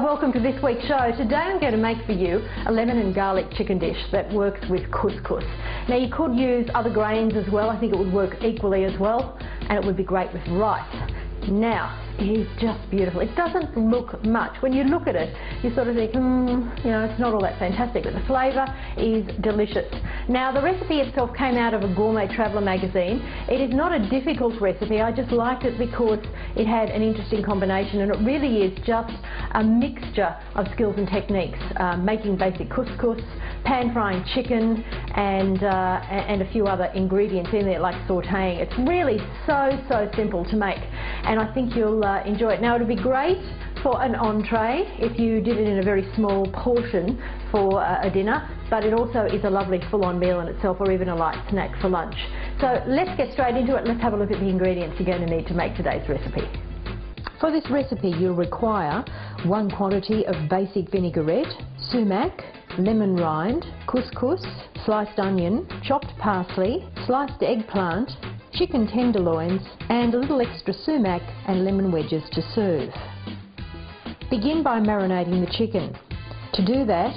welcome to this week's show. Today I'm going to make for you a lemon and garlic chicken dish that works with couscous. Now you could use other grains as well. I think it would work equally as well, and it would be great with rice. Now, it is just beautiful. It doesn't look much. When you look at it, you sort of think, you know, it's not all that fantastic, but the flavour is delicious. Now, the recipe itself came out of a Gourmet Traveller magazine. It is not a difficult recipe. I just liked it because it had an interesting combination, and it really is just a mixture of skills and techniques. Making basic couscous, pan-frying chicken, and a few other ingredients in there, like sautéing. It's really so simple to make, and I think you'll enjoy it. Now, it would be great for an entree if you did it in a very small portion for a dinner, but it also is a lovely full-on meal in itself, or even a light snack for lunch. So let's get straight into it. Let's have a look at the ingredients you're going to need to make today's recipe. For this recipe, you'll require 1 quantity of basic vinaigrette, sumac, lemon rind, couscous, sliced onion, chopped parsley, sliced eggplant, chicken tenderloins, and a little extra sumac and lemon wedges to serve. Begin by marinating the chicken. To do that,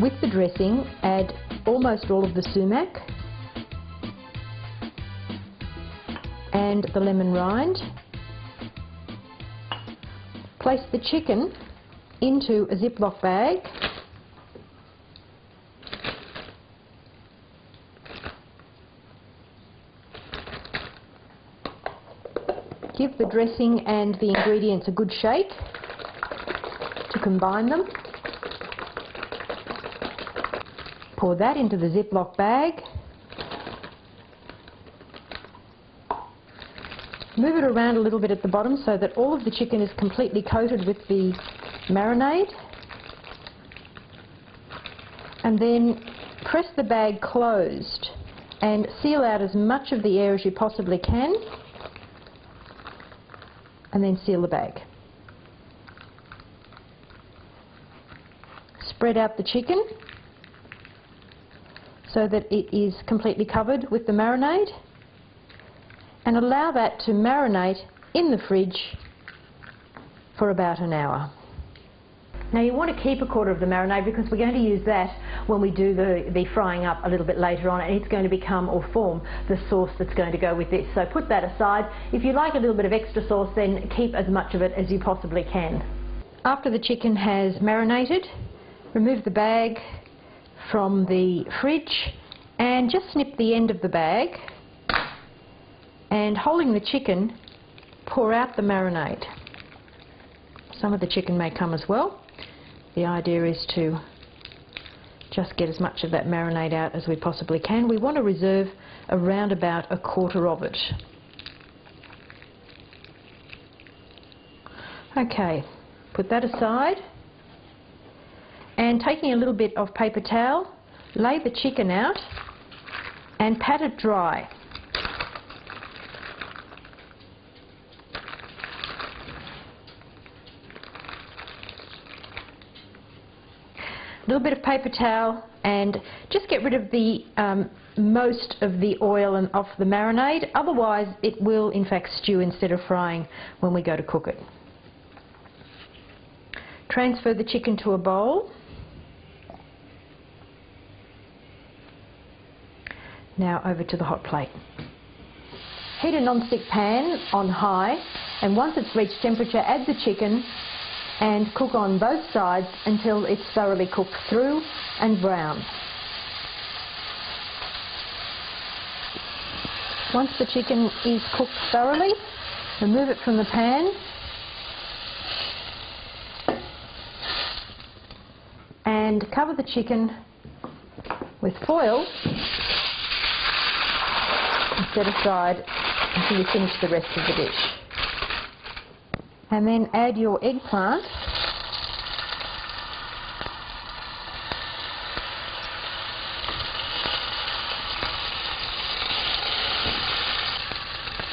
with the dressing, add almost all of the sumac and the lemon rind. Place the chicken into a Ziploc bag. Give the dressing and the ingredients a good shake to combine them. Pour that into the Ziploc bag. Move it around a little bit at the bottom so that all of the chicken is completely coated with the marinade. And then press the bag closed and seal out as much of the air as you possibly can. And then seal the bag. Spread out the chicken so that it is completely covered with the marinade, and allow that to marinate in the fridge for about an hour. Now, you want to keep a quarter of the marinade because we're going to use that when we do the frying up a little bit later on, and it's going to become or form the sauce that's going to go with this. So put that aside. If you like a little bit of extra sauce, then keep as much of it as you possibly can. After the chicken has marinated, remove the bag from the fridge and just snip the end of the bag, and holding the chicken, pour out the marinade. Some of the chicken may come as well. The idea is to just get as much of that marinade out as we possibly can. We want to reserve around about a quarter of it. Okay, put that aside, and taking a little bit of paper towel, lay the chicken out and pat it dry. A little bit of paper towel, and just get rid of the most of the oil and off the marinade, otherwise it will in fact stew instead of frying when we go to cook it. Transfer the chicken to a bowl. Now over to the hot plate. Heat a non-stick pan on high, and once it's reached temperature, add the chicken and cook on both sides until it's thoroughly cooked through and brown. Once the chicken is cooked thoroughly, remove it from the pan and cover the chicken with foil and set aside until you finish the rest of the dish. And then add your eggplant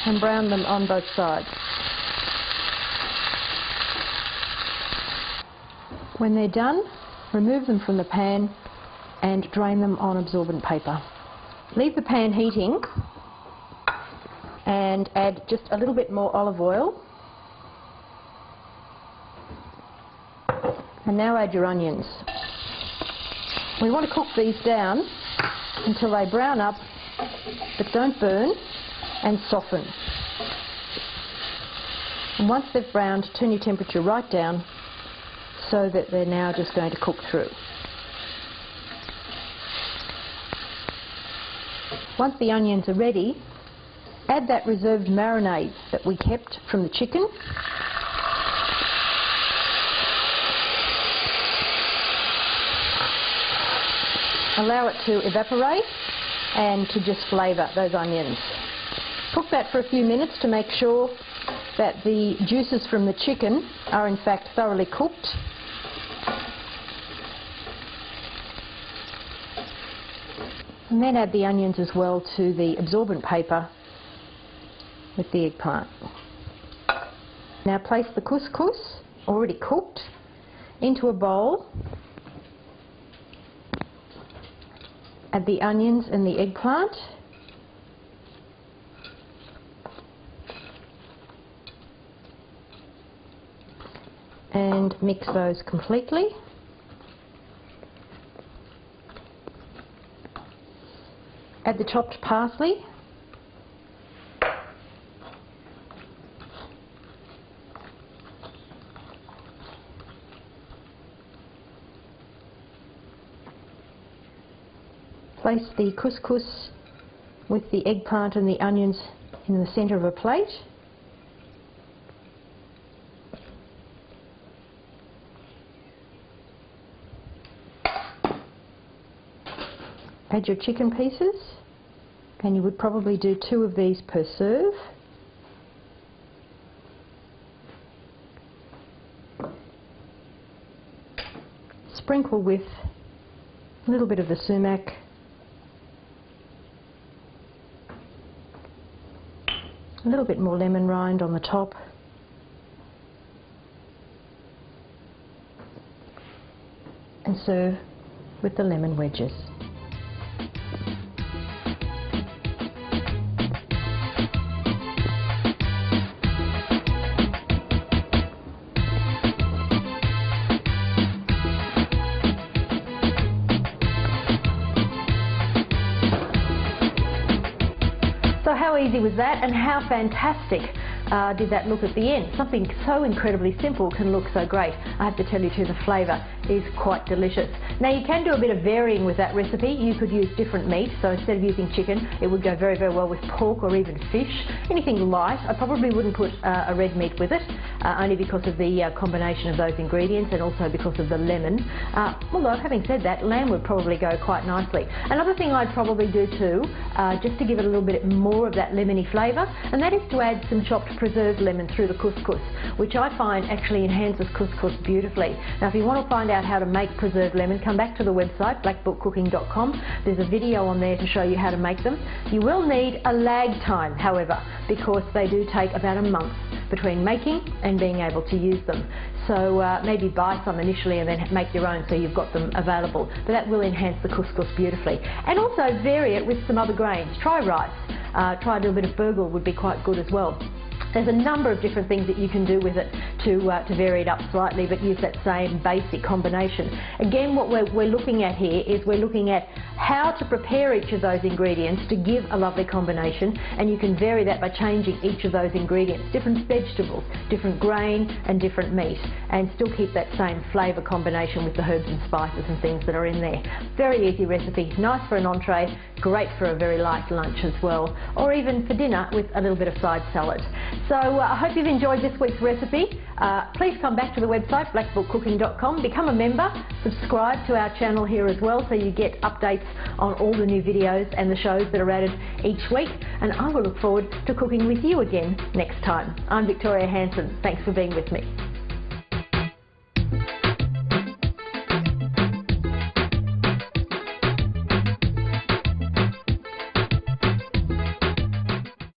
and brown them on both sides. When they're done, remove them from the pan and drain them on absorbent paper. Leave the pan heating and add just a little bit more olive oil. And now add your onions. We want to cook these down until they brown up but don't burn and soften. And once they've browned, turn your temperature right down so that they're now just going to cook through. Once the onions are ready, add that reserved marinade that we kept from the chicken. Allow it to evaporate and to just flavour those onions. Cook that for a few minutes to make sure that the juices from the chicken are in fact thoroughly cooked. And then add the onions as well to the absorbent paper with the eggplant. Now place the couscous, already cooked, into a bowl. Add the onions and the eggplant. And mix those completely. Add the chopped parsley. Place the couscous with the eggplant and the onions in the centre of a plate. Add your chicken pieces, and you would probably do 2 of these per serve. Sprinkle with a little bit of the sumac, a little bit more lemon rind on the top, and serve with the lemon wedges. So how easy was that, and how fantastic did that look at the end? Something so incredibly simple can look so great. I have to tell you too, the flavour is quite delicious. Now you can do a bit of varying with that recipe. You could use different meat, so instead of using chicken, it would go very, very well with pork or even fish. Anything light. I probably wouldn't put a red meat with it, only because of the combination of those ingredients and also because of the lemon. Although, having said that, lamb would probably go quite nicely. Another thing I'd probably do too, just to give it a little bit more of that lemony flavour, and that is to add some chopped preserved lemon through the couscous, which I find actually enhances couscous beautifully. Now if you want to find out how to make preserved lemon, come back to the website blackbookcooking.com. There's a video on there to show you how to make them. You will need a lag time, however, because they do take about a month between making and being able to use them. So maybe buy some initially and then make your own so you've got them available. But that will enhance the couscous beautifully. And also vary it with some other grains. Try rice. Try a little bit of burgle would be quite good as well. There's a number of different things that you can do with it to vary it up slightly, but use that same basic combination. Again, what we're looking at here is we're looking at how to prepare each of those ingredients to give a lovely combination, and you can vary that by changing each of those ingredients, different vegetables, different grain and different meat, and still keep that same flavour combination with the herbs and spices and things that are in there. Very easy recipe, nice for an entree, great for a very light lunch as well, or even for dinner with a little bit of side salad. So I hope you've enjoyed this week's recipe. Please come back to the website blackbookcooking.com, become a member, subscribe to our channel here as well so you get updates on all the new videos and the shows that are added each week, and I will look forward to cooking with you again next time. I'm Victoria Hanson. Thanks for being with me.